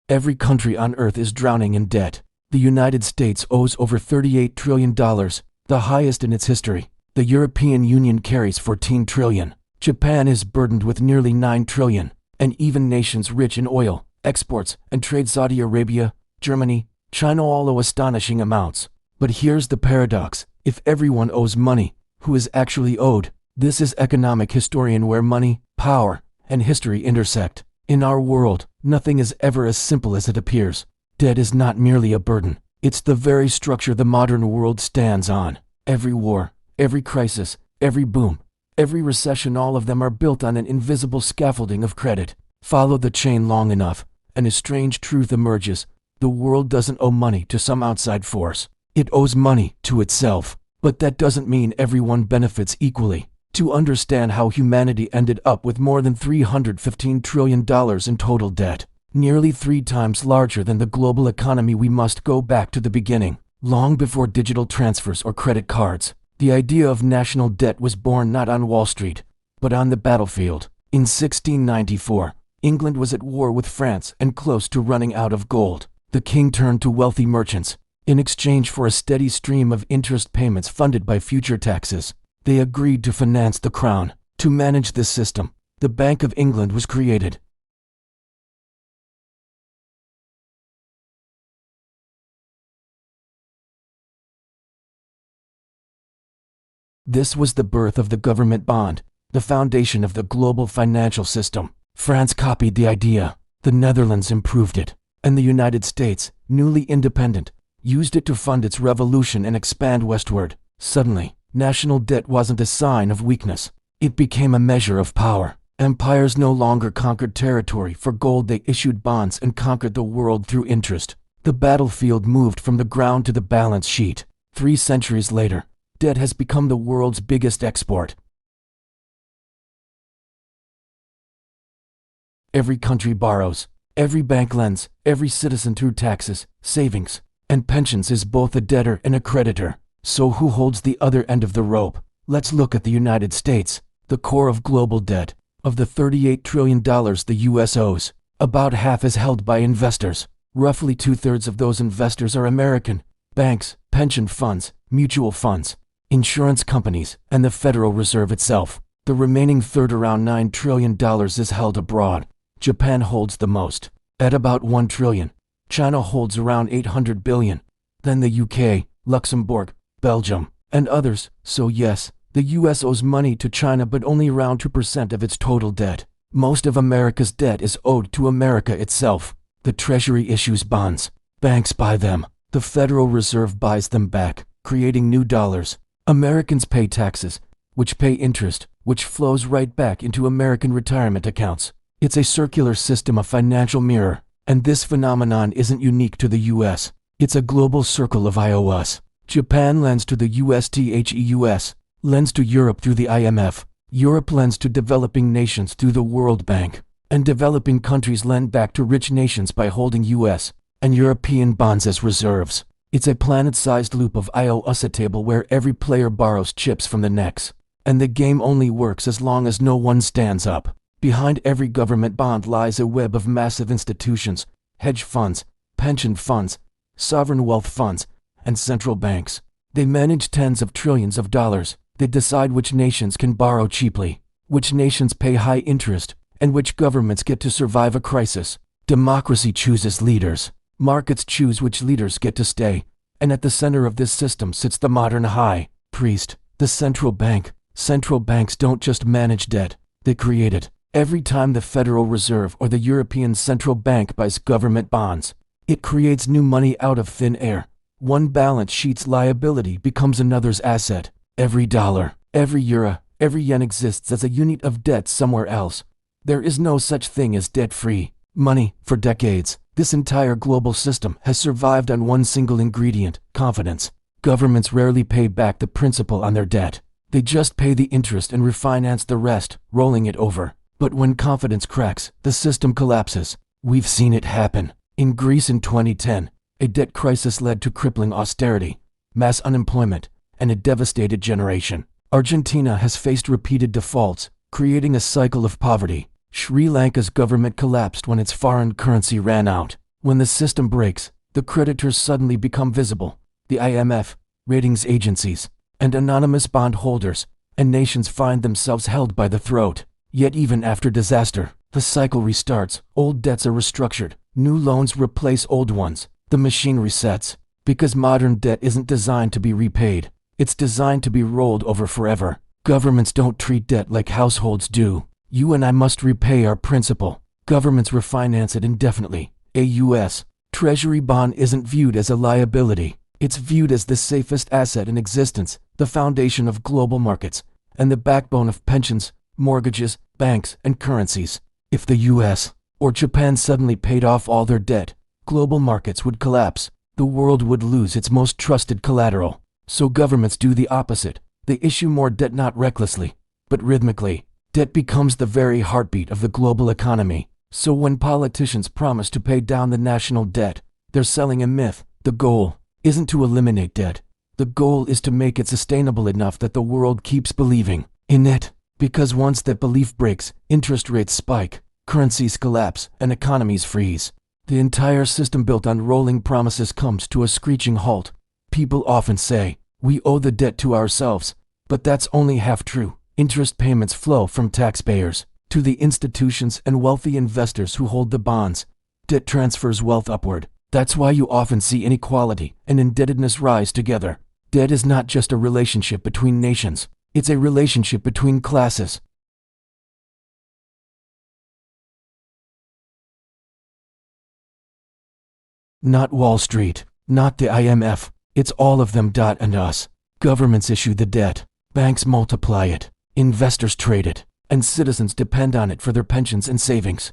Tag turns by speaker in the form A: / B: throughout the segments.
A: Every country on earth is drowning in debt. The United States owes over $38 trillion, the highest in its history. The European Union carries $14 trillion. Japan is burdened with nearly $9 trillion. And even nations rich in oil, exports, and trade, Saudi Arabia, Germany, China, all owe astonishing amounts. But here's the paradox. If everyone owes money, who is actually owed? This is economic historian where money, power, and history intersect. In our world, nothing is ever as simple as it appears. Debt is not merely a burden. It's the very structure the modern world stands on. Every war, every crisis, every boom, every recession, all of them are built on an invisible scaffolding of credit. Follow the chain long enough, and a strange truth emerges. The world doesn't owe money to some outside force. It owes money to itself. But that doesn't mean everyone benefits equally. To understand how humanity ended up with more than $315 trillion in total debt, nearly 3 times larger than the global economy, we must go back to the beginning. Long before digital transfers or credit cards, the idea of national debt was born not on Wall Street, but on the battlefield. In 1694, England was at war with France and close to running out of gold. The king turned to wealthy merchants. In exchange for a steady stream of interest payments funded by future taxes, they agreed to finance the crown. To manage this system, the Bank of England was created. This was the birth of the government bond, the foundation of the global financial system. France copied the idea, the Netherlands improved it, and the United States, newly independent, used it to fund its revolution and expand westward. Suddenly, national debt wasn't a sign of weakness. It became a measure of power. Empires no longer conquered territory for gold, they issued bonds and conquered the world through interest. The battlefield moved from the ground to the balance sheet. 3 centuries later, debt has become the world's biggest export. Every country borrows, every bank lends, every citizen through taxes, savings, and pensions is both a debtor and a creditor. So who holds the other end of the rope? Let's look at the United States, the core of global debt. Of the $38 trillion the U.S. owes, about half is held by investors. Roughly 2/3 of those investors are American. Banks, pension funds, mutual funds, insurance companies, and the Federal Reserve itself. The remaining third, around $9 trillion, is held abroad. Japan holds the most, at about $1 trillion. China holds around $800 billion. Then the UK, Luxembourg, Belgium, and others. So yes, the US owes money to China, but only around 2% of its total debt. Most of America's debt is owed to America itself. The Treasury issues bonds. Banks buy them. The Federal Reserve buys them back, creating new dollars. Americans pay taxes, which pay interest, which flows right back into American retirement accounts. It's a circular system, a financial mirror. And this phenomenon isn't unique to the US. It's a global circle of IOUs. Japan lends to the US, THEUS, lends to Europe through the IMF. Europe lends to developing nations through the World Bank. And developing countries lend back to rich nations by holding US and European bonds as reserves. It's a planet-sized loop of IOUs, a table where every player borrows chips from the next. And the game only works as long as no one stands up. Behind every government bond lies a web of massive institutions, hedge funds, pension funds, sovereign wealth funds, and central banks. They manage tens of trillions of dollars. They decide which nations can borrow cheaply, which nations pay high interest, and which governments get to survive a crisis. Democracy chooses leaders. Markets choose which leaders get to stay. And at the center of this system sits the modern high priest, the central bank. Central banks don't just manage debt, they create it. Every time the Federal Reserve or the European Central Bank buys government bonds, it creates new money out of thin air. One balance sheet's liability becomes another's asset. Every dollar, every euro, every yen exists as a unit of debt somewhere else. There is no such thing as debt-free money. For decades, this entire global system has survived on one single ingredient: confidence. Governments rarely pay back the principal on their debt. They just pay the interest and refinance the rest, rolling it over. But when confidence cracks, the system collapses. We've seen it happen. In Greece in 2010, a debt crisis led to crippling austerity, mass unemployment, and a devastated generation. Argentina has faced repeated defaults, creating a cycle of poverty. Sri Lanka's government collapsed when its foreign currency ran out. When the system breaks, the creditors suddenly become visible. The IMF, ratings agencies, and anonymous bondholders, and nations find themselves held by the throat. Yet even after disaster, the cycle restarts. Old debts are restructured. New loans replace old ones. The machine resets. Because modern debt isn't designed to be repaid. It's designed to be rolled over forever. Governments don't treat debt like households do. You and I must repay our principal. Governments refinance it indefinitely. A U.S. Treasury bond isn't viewed as a liability. It's viewed as the safest asset in existence, the foundation of global markets, and the backbone of pensions, mortgages, banks, and currencies. If the U.S. or Japan suddenly paid off all their debt, global markets would collapse. The world would lose its most trusted collateral. So governments do the opposite. They issue more debt not recklessly, but rhythmically. Debt becomes the very heartbeat of the global economy. So when politicians promise to pay down the national debt, they're selling a myth. The goal isn't to eliminate debt. The goal is to make it sustainable enough that the world keeps believing in it. Because once that belief breaks, interest rates spike, currencies collapse, and economies freeze. The entire system built on rolling promises comes to a screeching halt. People often say, we owe the debt to ourselves, but that's only half true. Interest payments flow from taxpayers to the institutions and wealthy investors who hold the bonds. Debt transfers wealth upward. That's why you often see inequality and indebtedness rise together. Debt is not just a relationship between nations, it's a relationship between classes. Not Wall Street, not the IMF, it's all of them. And us. Governments issue the debt, banks multiply it, investors trade it, and citizens depend on it for their pensions and savings.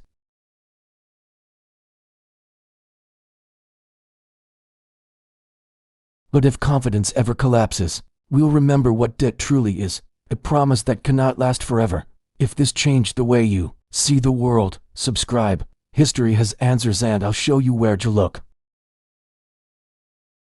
A: But if confidence ever collapses, we'll remember what debt truly is, a promise that cannot last forever. If this changed the way you see the world, subscribe. History has answers and I'll show you where to look.